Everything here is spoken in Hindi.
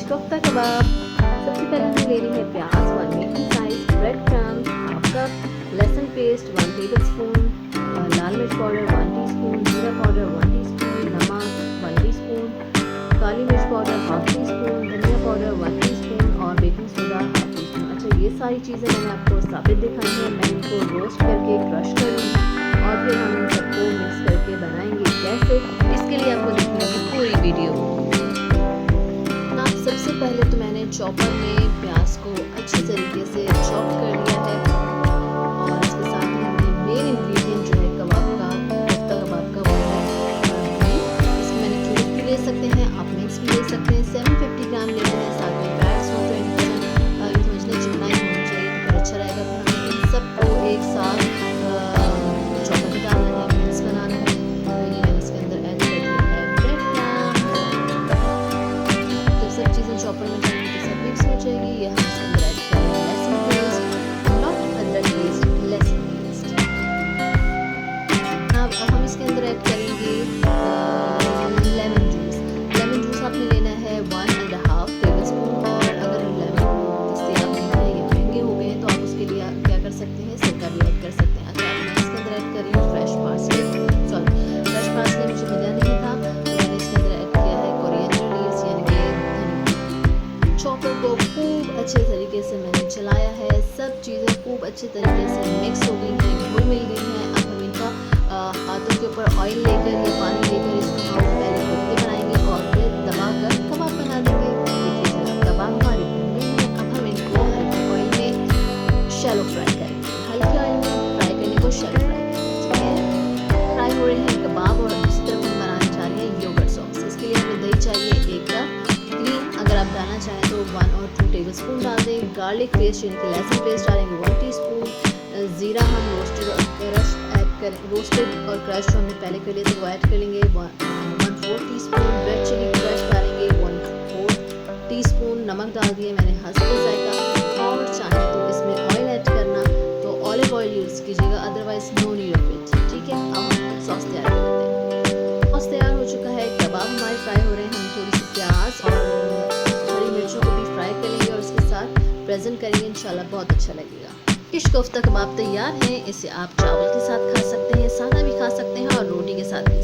कोफ्ता कबाब। सबसे पहले हमें ले रही है प्याज 1 medium size, bread crumbs half cup, लहसुन पेस्ट 1 टेबल स्पून, लाल मिर्च पाउडर 1 टीस्पून, जीरा पाउडर 1 टीस्पून, नमक 1 टीस्पून, काली मिर्च पाउडर हाफ टीस्पून, धनिया पाउडर 1 टीस्पून और बेकिंग सोडा हाफ टीस्पून। अच्छा, ये सारी चीज़ें मैंने आपको साबित दिखाई हैं। मैं इनको रोस्ट करके क्रश करूँगी और फिर हम इन सबको मिक्स करके बनाएंगे। कैसे, इसके लिए आपको देखनी होगी पूरी वीडियो। सबसे पहले तो मैंने चॉपर में प्याज को अच्छे तरीके से चॉप कर लिया है और इसके साथ ही हमने मेन इंग्रेडिएंट जो है कबाब का, कोफ्ता कबाब का, वो है इसमें मैंने क्यूब भी ले सकते हैं, आप मिक्स भी ले सकते हैं। 750 ग्राम लेते हैं, साथ में फैट्स हो 20%, समझने चिकनाई होनी चाहिए तो फिर अच्छा रहेगा। फिर हमें इन सबको एक साथ चॉपर में डालना है, मिक्स बनाना है। ये मैंने इसके अंदर ऐड कर दिया है ब्रेड क्रम्स। जब सब चीज़ें चॉपर में डालेंगे तो सब मिक्स हो जाएगी। ये हम इसके अंदर ऐड करेंगे लहसुन पेस्ट, नॉट अदरक पेस्ट, लहसुन पेस्ट। अब हम इसके अंदर ऐड करेंगे लेमन जूस। लेमन जूस आपने लेना है 1.5 टेबल स्पून, और अगर लेमन दस्तयाब नहीं है या महंगे हो गए हैं तो आप उसके लिए क्या कर सकते हैं, सिरका भी ऐड कर सकते हैं। अच्छा, मैं इसके अंदर ऐड कर रही हूँ फ्रेश पार्सले। फ्रेश पार्सले मुझे मिला नहीं था तो मैंने इसके अंदर ऐड किया है कोरिएंडर लीव्स, यानी कि धनिया। चॉपर को खूब अच्छे तरीके से मैंने चलाया है, सब चीज़ें खूब अच्छे तरीके से मिक्स हो गई हैं, घुल मिल गई हैं। अब हम इनका हाथों के ऊपर ऑयल लेकर या पानी लेकर इसको हम पहले कोफ्ते बनाएंगे और फिर दबाकर कबाब बना देंगे। देखिए जरा, कबाब हमारे बन गए हैं। अब हम इनको हल्के ऑयल में शैलो फ्राई करेंगे, हल्के ऑयल में फ्राई करने को शैलो फ्राई करेंगे। ठीक है, फ्राई हो रहे हैं कबाब और दूसरी तरफ हम बनाने जा रहे हैं योगर्ट सॉस। इसके लिए हमें दही चाहिए 1 कप, क्रीम अगर आप डालना चाहें तो 1 और 2 टेबल स्पून डाल दें, गार्लिक पेस्ट यानी कि लहसुन पेस्ट डालेंगे 1 टीस्पून, जीरा हम रोस्टेड और क्रश जो हमने पहले कर लिए थे वो ऐड कर लेंगे 1/4 टीस्पून, रेड चिली क्रश डालेंगे 1/4 टीस्पून, नमक डाल दिए मैंने हस्बे जायका, और चाहें तो इसमें ऑयल ऐड करना तो ऑलिव ऑयल यूज़ कीजिएगा, otherwise no need of it. ठीक है, अब हम सॉस तैयार कर लेते हैं। सॉस तैयार हो चुका है, कबाब हमारे फ्राई हो रहे हैं। हम थोड़ी सी प्याज और हरी मिर्चों को भी फ्राई करेंगे और उसके साथ प्रेजेंट करेंगे, इंशाल्लाह बहुत अच्छा लगेगा। फिश कोफ्ता कबाब तैयार है। इसे आप चावल के साथ खा सकते हैं, सादा भी खा सकते हैं और रोटी के साथ भी।